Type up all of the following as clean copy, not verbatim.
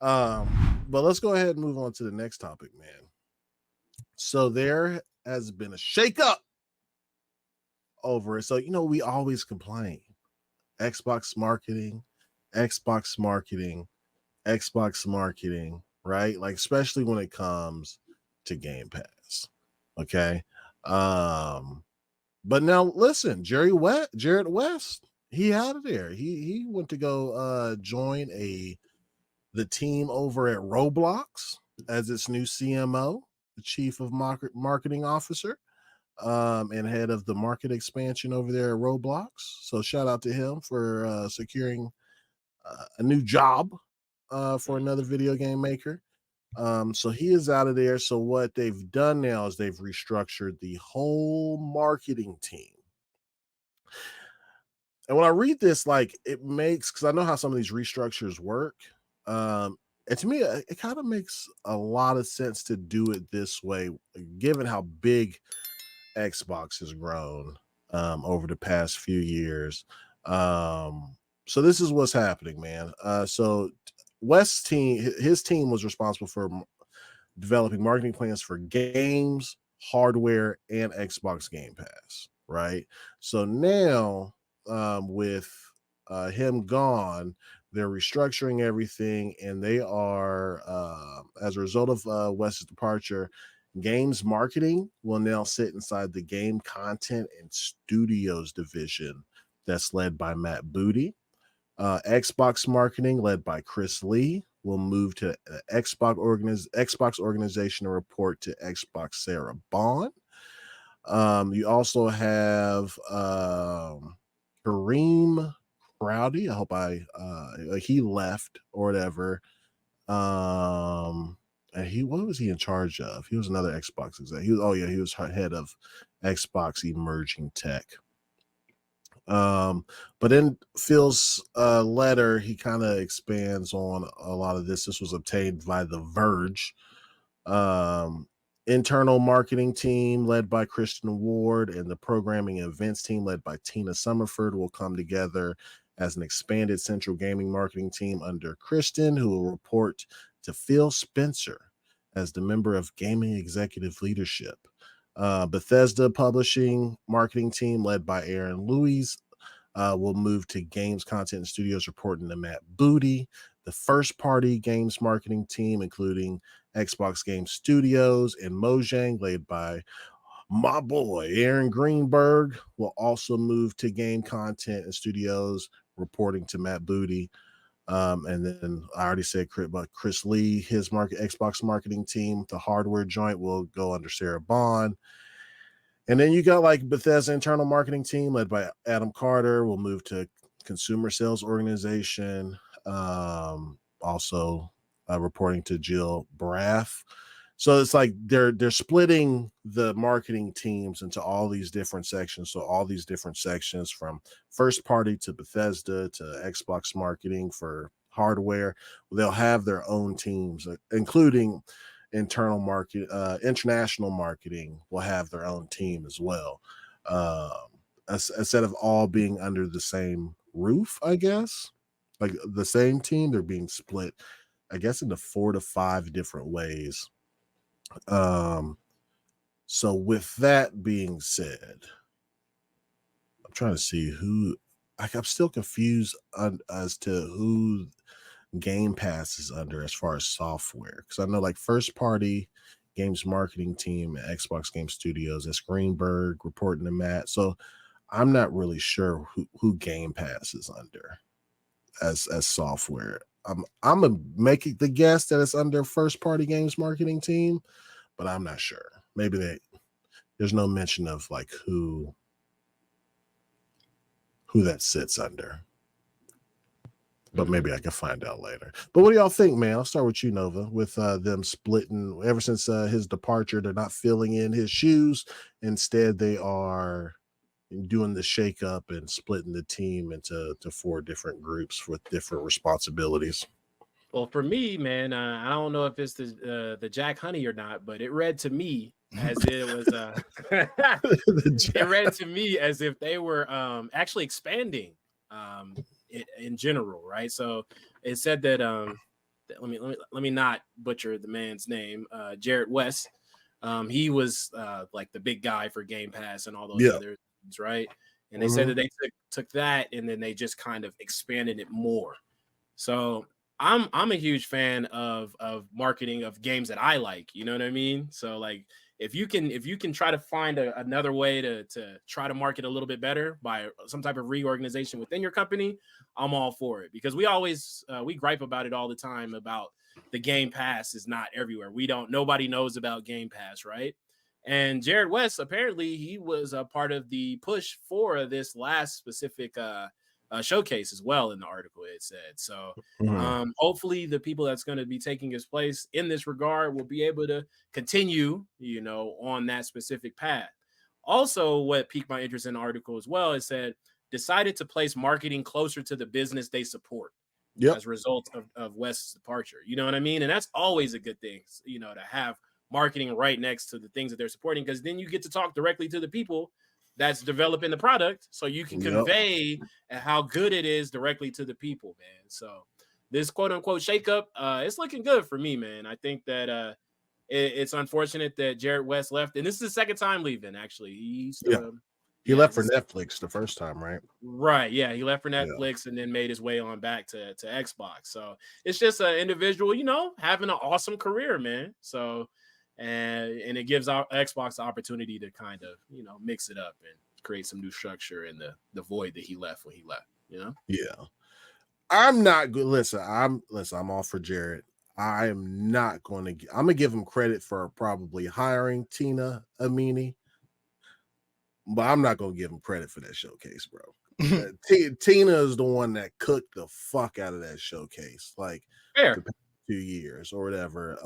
But let's go ahead and move on to the next topic, man. So there has been a shakeup over it. So, we always complain. Xbox marketing, Xbox marketing, Xbox marketing, right? Like, especially when it comes to Game Pass. Okay. But now listen, Jared West, he out of there. He went to go join the team over at Roblox as its new CMO, the chief of marketing officer, and head of the market expansion over there at Roblox. So shout out to him for securing a new job for another video game maker. So he is out of there. So what they've done now is they've restructured the whole marketing team. And when I read this, like, it makes, because I know how some of these restructures work. And to me, it kind of makes a lot of sense to do it this way, given how big Xbox has grown over the past few years. So this is what's happening, man. So West's team, his team was responsible for developing marketing plans for games, hardware, and Xbox Game Pass, right? So now, with him gone, they're restructuring everything, and they are, as a result of West's departure, games marketing will now sit inside the game content and studios division that's led by Matt Booty. Xbox marketing, led by Chris Lee, will move to Xbox organization and report to Xbox Sarah Bond. You also have Kareem Crowdy. I hope he left or whatever. And what was he in charge of? He was another Xbox exec. He was head of Xbox emerging tech. But in Phil's letter, he kind of expands on a lot of this. This was obtained by The Verge. Internal marketing team led by Christian Ward and the programming and events team led by Tina Summerford will come together as an expanded central gaming marketing team under Kristen, who will report to Phil Spencer as the member of gaming executive leadership. Bethesda publishing marketing team led by Aaron Louise will move to games content and studios reporting to Matt Booty. The first party games marketing team, including Xbox Game Studios and Mojang, led by my boy Aaron Greenberg, will also move to game content and studios reporting to Matt Booty. And then I already said about Chris Lee, his Xbox marketing team, the hardware joint will go under Sarah Bond. And then you got like Bethesda internal marketing team led by Adam Carter will move to consumer sales organization. Also reporting to Jill Braff. So it's like they're splitting the marketing teams into all these different sections. So all these different sections from first party to Bethesda to Xbox marketing for hardware, they'll have their own teams, including international marketing will have their own team as well. Instead of all being under the same roof, I guess, like the same team, they're being split, I guess, into 4 to 5 different ways. So with that being said, I'm trying to see who, I'm still confused as to who Game Pass is under as far as software, because I know like first party games marketing team at Xbox Game Studios, that's Greenberg reporting to Matt. So I'm not really sure who Game Pass is under as software. I'm gonna make the guess that it's under first party games marketing team, but I'm not sure. Maybe there's no mention of like who that sits under. But maybe I can find out later. But what do y'all think, man? I'll start with you, Nova, with them splitting. Ever since his departure, they're not filling in his shoes. Instead, they are doing the shakeup and splitting the team into 4 different groups with different responsibilities. Well, for me, man, I don't know if it's the Jack Honey or not, but it read to me as it was it read to me as if they were actually expanding in general, right? So it said that let me not butcher the man's name. Jared West. He was like the big guy for Game Pass and all those other things, right? And they said that they took that and then they just kind of expanded it more. So I'm a huge fan of marketing of games that I like. You know what I mean? So like if you can try to find another way to try to market a little bit better by some type of reorganization within your company, I'm all for it, because we always we gripe about it all the time about the Game Pass is not everywhere. Nobody knows about Game Pass, right? And Jared West, apparently he was a part of the push for this last specific showcase as well in the article, it said. So hopefully the people that's going to be taking his place in this regard will be able to continue, on that specific path. Also, what piqued my interest in the article as well, it said, decided to place marketing closer to the business they support as a result of West's departure. You know what I mean? And that's always a good thing, to have marketing right next to the things that they're supporting, because then you get to talk directly to the people that's developing the product, so you can convey how good it is directly to the people, man. So this quote unquote shakeup, it's looking good for me, man. I think that it's unfortunate that Jared West left, and this is the second time leaving. Actually, he left for Netflix the first time, right? Right. Yeah, he left for Netflix and then made his way on back to Xbox. So it's just an individual, having an awesome career, man. So and it gives our Xbox the opportunity to kind of, mix it up and create some new structure in the void that he left when he left, Yeah. I'm not good. Listen, I'm all for Jared. I am not going to. I'm gonna give him credit for probably hiring Tina Amini, but I'm not gonna give him credit for that showcase, bro. Tina is the one that cooked the fuck out of that showcase, like the past 2 years or whatever.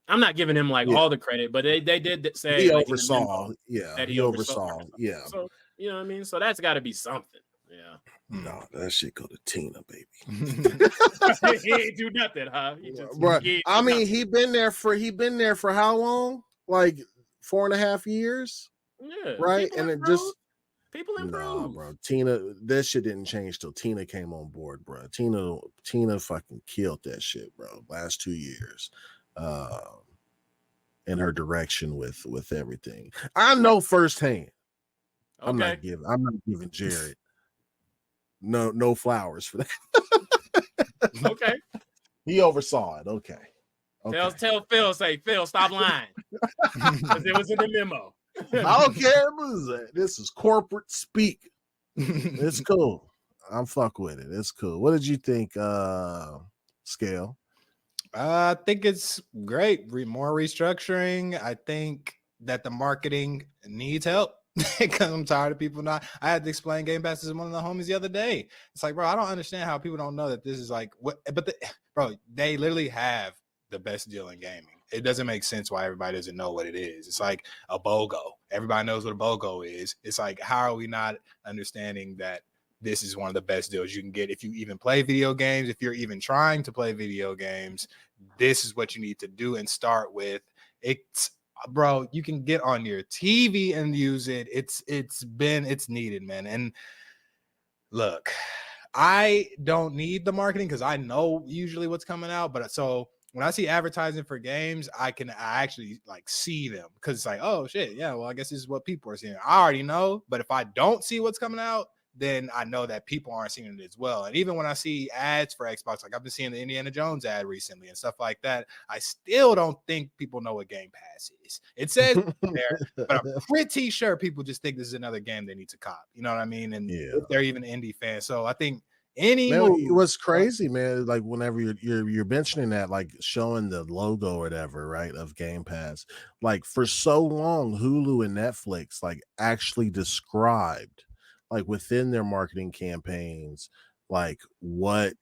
I'm not giving him all the credit, but they did say he oversaw. He oversaw. Yeah. So you know what I mean. So that's got to be something. Yeah. No, that shit go to Tina, baby. He ain't do nothing, huh? I mean, he been there for how long? Like 4.5 years. Yeah. Right. And it just people improve. Nah, bro. Tina, that shit didn't change till Tina came on board, bro. Tina fucking killed that shit, bro. Last 2 years. In her direction with everything. I know firsthand. Okay. I'm not giving Jared no flowers for that. Okay. He oversaw it. Okay. Tell Phil, Phil, stop lying. Because it was in the memo. I don't care. This is corporate speak. It's cool. I'm fuck with it. It's cool. What did you think, Scale? I think it's great. More restructuring. I think that the marketing needs help because I'm tired of people not. I had to explain Game Pass to one of the homies the other day. It's like, bro, I don't understand how people don't know that this is like what. But bro, they literally have the best deal in gaming. It doesn't make sense why everybody doesn't know what it is. It's like a BOGO. Everybody knows what a BOGO is. It's like, how are we not understanding that this is one of the best deals you can get if you even play video games? If you're even trying to play video games, this is what you need to do and start with. It's, bro, you can get on your TV and use it. It's needed, man. And look, I don't need the marketing because I know usually what's coming out. But so when I see advertising for games, I actually like see them because it's like, oh shit, yeah, well, I guess this is what people are seeing. I already know, but if I don't see what's coming out, then I know that people aren't seeing it as well. And even when I see ads for Xbox, like I've been seeing the Indiana Jones ad recently and stuff like that, I still don't think people know what Game Pass is. It says there, but I'm pretty sure people just think this is another game they need to cop. You know what I mean? And if they're even indie fans. So I think it was crazy, man. Like whenever you're mentioning that, like showing the logo or whatever, right, of Game Pass, like for so long, Hulu and Netflix like actually described like within their marketing campaigns, like what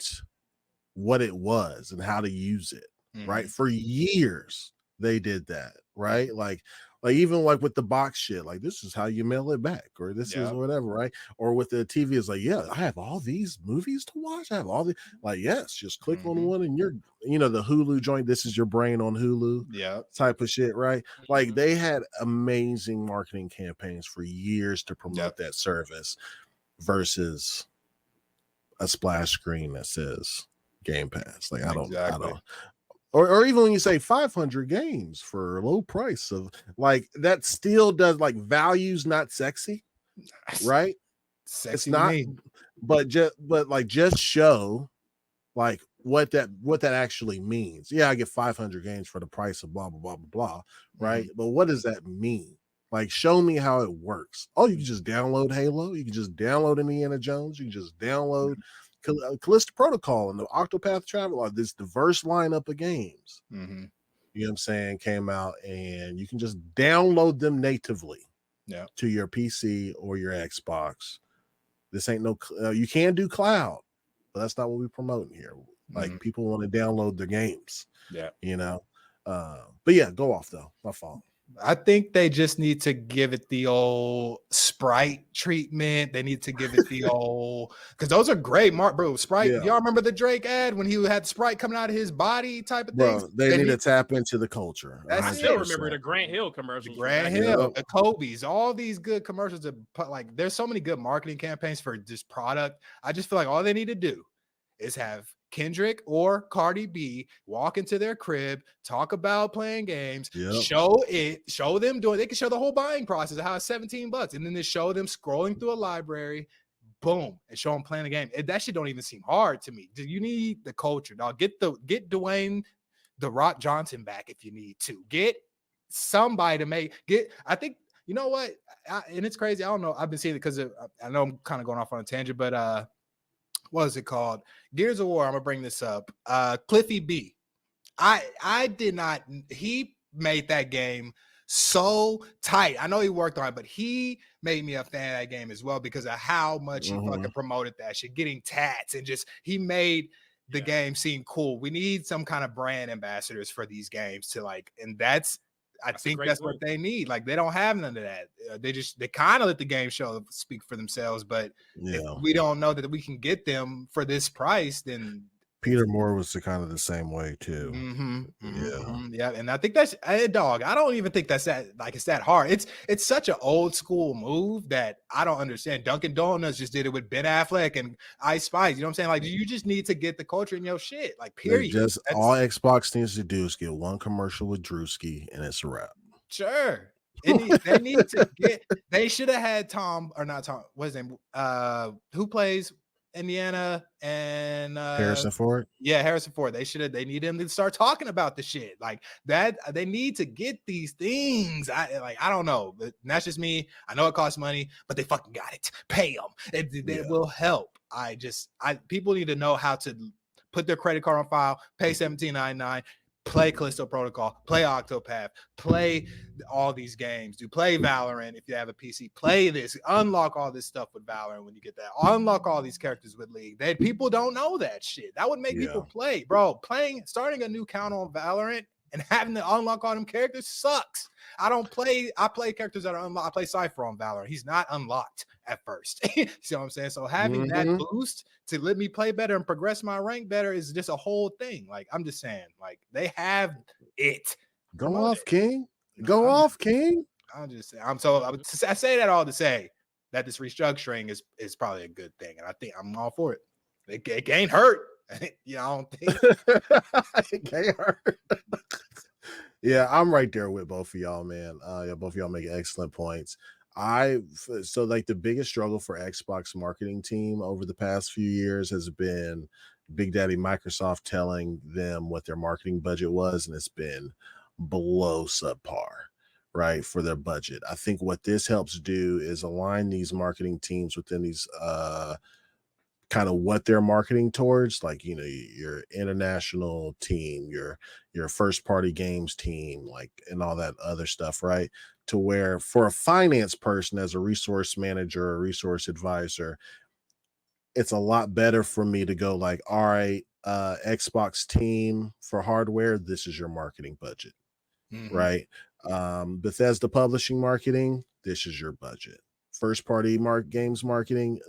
it was and how to use it, right? For years they did that, right? Like even like with the box shit, like this is how you mail it back, or this is whatever, right? Or with the TV, is like, yeah, I have all these movies to watch. I have all the yes, just click on one and you're, the Hulu joint. This is your brain on Hulu, type of shit, right? Like they had amazing marketing campaigns for years to promote that service, versus a splash screen that says Game Pass. Like I don't, Exactly. or even when you say 500 games for a low price of like that still does like value's not sexy, right? Sexy It's to not, me. but just show like what that actually means. Yeah, I get 500 games for the price of blah blah blah blah blah, right? But what does that mean? Like, show me how it works. Oh, you can just download Halo. You can just download Indiana Jones. You can just download Callisto Protocol and the Octopath Traveler. This diverse lineup of games. You know what I'm saying? Came out, and you can just download them natively to your PC or your Xbox. This ain't no, you can do cloud, but that's not what we're promoting here. Like, people want to download their games. Yeah. You know? But yeah, go off though. My fault. I think they just need to give it the old Sprite treatment. They need to give it the old, because those are great, bro. Sprite. Yeah. Y'all remember the Drake ad when he had Sprite coming out of his body type of Bro, things? they need to tap into the culture. I still remember the Grant Hill commercials. The Grant Hill, the Kobe's, all these good commercials. Like, there's so many good marketing campaigns for this product. I just feel like all they need to do is have Kendrick or Cardi B walk into their crib, talk about playing games, show them doing. They can show the whole buying process of how it's $17, and then they show them scrolling through a library, boom, and show them playing the game. That shit don't even seem hard to me. Do you need the culture, dog? Get Dwayne The Rock Johnson back if you need to. Get somebody to I think, you know what? And it's crazy. I don't know. I've been seeing it because I know I'm kind of going off on a tangent, but what is it called? Gears of War. I'm gonna bring this up. Cliffy B. I did not. He made that game so tight. I know he worked on it, but he made me a fan of that game as well because of how much he fucking promoted that shit, getting tats, and just he made the game seem cool. We need some kind of brand ambassadors for these games to like, and I think that's what they need. Like, they don't have none of that. They kind of let the game show speak for themselves. But if we don't know that we can get them for this price, then Peter Moore was kind of the same way too. Yeah, and I think that's dog. I don't even think that's it's that hard. It's such an old school move that I don't understand. Dunkin' Donuts just did it with Ben Affleck and Ice Spice. You know what I'm saying? Like, you just need to get the culture in your shit. Like, period. All Xbox needs to do is get one commercial with Drewski, and it's a wrap. Sure. They need to get. They should have had Tom, or not Tom. What's his name? Who plays Indiana and Harrison Ford. Yeah, Harrison Ford. They need him to start talking about the shit like that. They need to get these things. I don't know, but that's just me. I know it costs money, but they fucking got it. Pay them. It will help. People need to know how to put their credit card on file, pay $17.99. Play Callisto Protocol, play Octopath, play all these games. Play Valorant if you have a PC. Play this, unlock all this stuff with Valorant when you get that. Unlock all these characters with League. People don't know that shit. That would make people play, bro. Starting a new count on Valorant and having to unlock all them characters sucks. I play characters that are unlocked. I play Cypher on Valorant. He's not unlocked at first. See what I'm saying? So having that boost to let me play better and progress my rank better is just a whole thing. Like, I'm just saying, like, they have it. Go off, King. Go off, King. I'm just saying. I say that all to say that this restructuring is probably a good thing, and I think I'm all for it. It can't hurt. I don't think it can't hurt. Yeah, I'm right there with both of y'all, man. Both of y'all make excellent points. So like the biggest struggle for Xbox marketing team over the past few years has been Big Daddy Microsoft telling them what their marketing budget was, and it's been below subpar, right, for their budget. I think what this helps do is align these marketing teams within these kind of what they're marketing towards, like, your international team, your first party games team, like, and all that other stuff, right? To where for a finance person, as a resource manager or resource advisor, it's a lot better for me to go like, all right, Xbox team for hardware, this is your marketing budget, right? Bethesda publishing marketing, this is your budget. First party games marketing,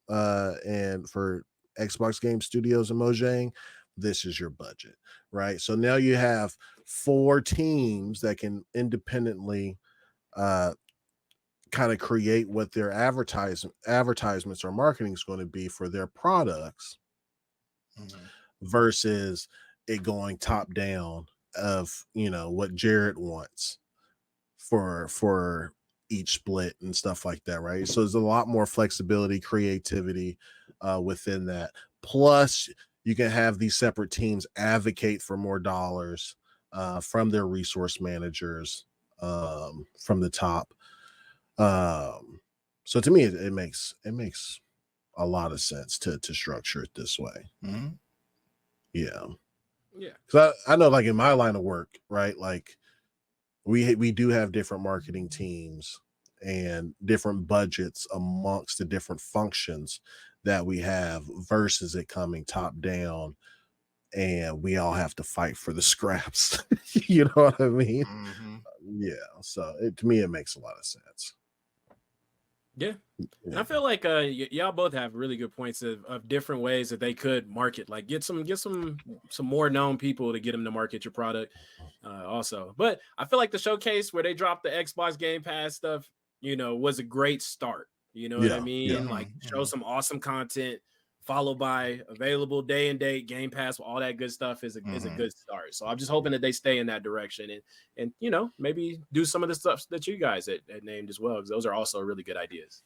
and for Xbox Game Studios and Mojang, this is your budget, right? So now you have 4 teams that can independently kind of create what their advertisements or marketing is going to be for their products. versus it going top down of, you know, what Jared wants for each split and stuff like that, right? So there's a lot more flexibility, creativity within that. Plus, you can have these separate teams advocate for more dollars from their resource managers from the top. So to me, it makes a lot of sense to structure it this way. Mm-hmm. Yeah. Yeah. Because I know, like in my line of work, right? Like we do have different marketing teams and different budgets amongst the different functions that we have versus it coming top down and we all have to fight for the scraps. You know what I mean? Mm-hmm. Yeah. So to me, it makes a lot of sense. Yeah. And I feel like y'all both have really good points of different ways that they could market, like get some more known people to get them to market your product also. But I feel like the showcase where they dropped the Xbox Game Pass stuff, you know, was a great start. You know what I mean? Yeah. Like show some awesome content followed by available day and date Game Pass, all that good stuff is a good start. So I'm just hoping that they stay in that direction and you know, maybe do some of the stuff that you guys had named as well, because those are also really good ideas.